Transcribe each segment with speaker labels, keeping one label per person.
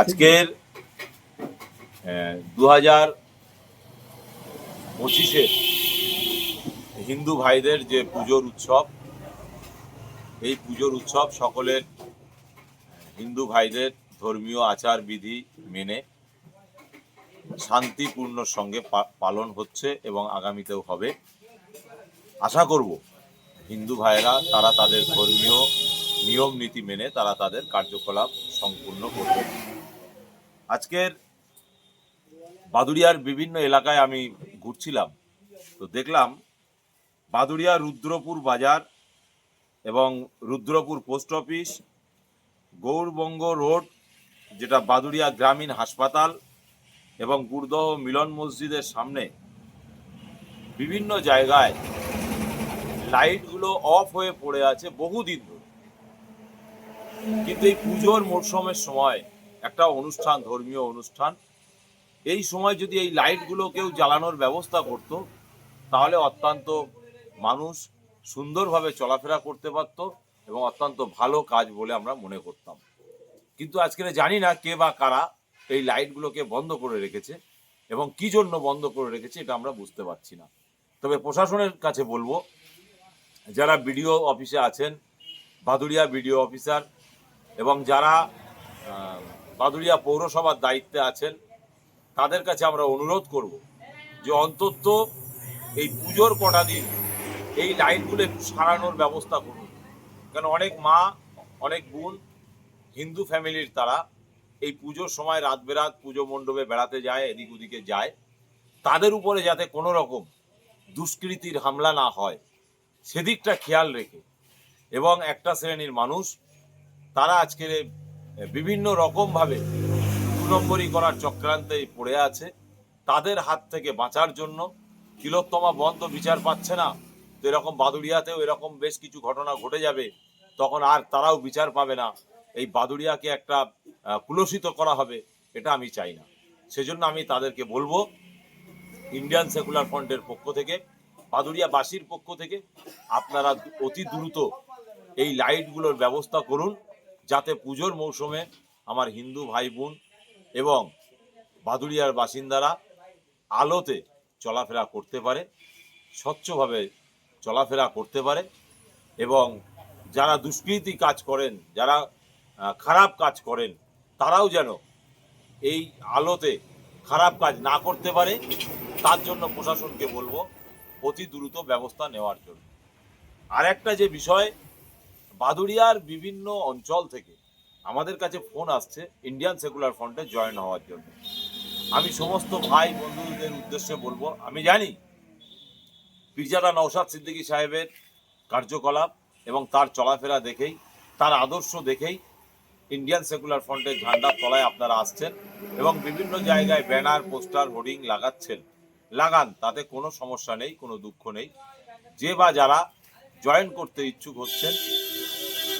Speaker 1: আজকের 2025-এ হিন্দু ভাইদের যে পুজোর উৎসব, এই পুজোর উৎসব সকলের হিন্দু ভাইদের ধর্মীয় আচার বিধি মেনে শান্তিপূর্ণ সঙ্গে পালন হচ্ছে এবং আগামীতেও হবে। আশা করব হিন্দু ভাইরা তারা তাদের ধর্মীয় নিয়ম নীতি মেনে তারা তাদের কার্যকলাপ সম্পূর্ণ করবে। আজকের বাদুড়িয়ার বিভিন্ন এলাকায় আমি ঘুরছিলাম, তো দেখলাম বাদুড়িয়া রুদ্রপুর বাজার এবং Rudrapur post office, Gour Banga road যেটা বাদুড়িয়া গ্রামীণ হাসপাতাল এবং গুরদহ মিলন মসজিদের সামনে বিভিন্ন জায়গায় লাইটগুলো অফ হয়ে পড়ে আছে বহুদিন ধরে। কিন্তু এই পুজোর মরশুমের সময় একটা অনুষ্ঠান, ধর্মীয় অনুষ্ঠান, এই সময় যদি এই লাইটগুলো কেউ জ্বালানোর ব্যবস্থা করত তাহলে অত্যন্ত মানুষ সুন্দরভাবে চলাফেরা করতে পারত এবং অত্যন্ত ভালো কাজ বলে আমরা মনে করতাম। কিন্তু আজকে জানি না কে বা কারা এই লাইটগুলোকে বন্ধ করে রেখেছে এবং কি জন্য বন্ধ করে রেখেছে এটা আমরা বুঝতে পারছি না। তবে প্রশাসনের কাছে বলবো, যারা বিডিও অফিসে আছেন, বাদুড়িয়া বিডিও অফিসার এবং যারা বাদুড়িয়া পৌরসভার দায়িত্বে আছেন, তাদের কাছে আমরা অনুরোধ করব যে অন্তত এই পুজোর কটা দিন এই লাইটগুলো একটু সারানোর ব্যবস্থা করুন। কেন অনেক মা, অনেক বোন হিন্দু ফ্যামিলির তারা এই পুজোর সময় রাত বেরাত পুজো মণ্ডপে বেড়াতে যায়, এদিক ওদিকে যায়, তাদের উপরে যাতে কোনো রকম দুষ্কৃতির হামলা না হয় সেদিকটা খেয়াল রেখে, এবং একটা শ্রেণীর মানুষ তারা আজকের বিভিন্ন রকমভাবে দু নম্বরি করার চক্রান্তে পড়ে আছে, তাদের হাত থেকে বাঁচার জন্য তিলোত্তমা বন্ধ বিচার পাচ্ছে না, তো এরকম বাদুড়িয়াতেও এরকম বেশ কিছু ঘটনা ঘটে যাবে, তখন আর তারাও বিচার পাবে না, এই বাদুড়িয়াকে একটা কুলসিত করা হবে, এটা আমি চাই না। সেজন্য আমি তাদেরকে বলবো, ইন্ডিয়ান সেকুলার ফ্রন্টের পক্ষ থেকে, বাদুড়িয়াবাসীর পক্ষ থেকে, আপনারা অতি দ্রুত এই লাইটগুলোর ব্যবস্থা করুন যাতে পুজোর মৌসুমে আমার হিন্দু ভাই বোন এবং বাদুড়িয়ার বাসিন্দারা আলোতে চলাফেরা করতে পারে, স্বচ্ছভাবে চলাফেরা করতে পারে, এবং যারা দুষ্কৃতি কাজ করেন, যারা খারাপ কাজ করেন, তারাও যেন এই আলোতে খারাপ কাজ না করতে পারে, তার জন্য প্রশাসনকে বলবো অতি দ্রুত ব্যবস্থা নেওয়ার জন্য। আর একটা যে বিষয়, বাদুড়িয়ার বিভিন্ন অঞ্চল থেকে আমাদের কাছে ফোন আসছে ইন্ডিয়ান সেকুলার ফ্রন্টে জয়েন হওয়ার জন্য। আমি সমস্ত ভাই বন্ধুদের উদ্দেশ্যে বলবো, আমি জানি পীরজাদা নওশাদ সিদ্দিকী সাহেবের কার্যকলাপ এবং তার চলাফেরা দেখেই, তার আদর্শ দেখেই ইন্ডিয়ান সেকুলার ফ্রন্টের ঝান্ডার তলায় আপনারা আসছেন এবং বিভিন্ন জায়গায় ব্যানার, পোস্টার, হোর্ডিং লাগাচ্ছেন। লাগান, তাতে কোনো সমস্যা নেই, কোনো দুঃখ নেই। যে বা যারা জয়েন করতে ইচ্ছুক হচ্ছেন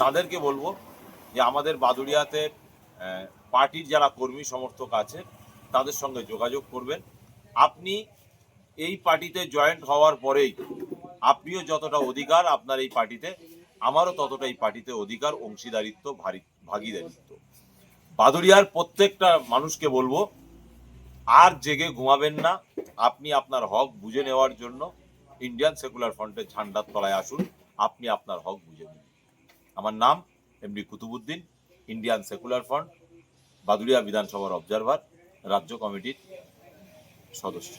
Speaker 1: তাদেরকে বলবো যে আমাদের বাদুড়িয়াতে পার্টির যারা কর্মী সমর্থক আছে তাদের সঙ্গে যোগাযোগ করবেন। আপনি এই পার্টিতে জয়েন্ট হওয়ার পরেই আপনিও যতটা অধিকার আপনার এই পার্টিতে, আমারও ততটা এই পার্টিতে অধিকার, অংশীদারিত্ব, ভাগিদারিত্ব। বাদুড়িয়ার প্রত্যেকটা মানুষকে বলবো, আর জেগে ঘুমাবেন না, আপনি আপনার হক বুঝে নেওয়ার জন্য ইন্ডিয়ান সেকুলার ফ্রন্টের ঝান্ডার তলায় আসুন, আপনি আপনার হক বুঝে নিন। আমার নাম MD Kutubuddin, Indian secular front, Baduria বিধানসভার অবজারভার, রাজ্য কমিটির সদস্য।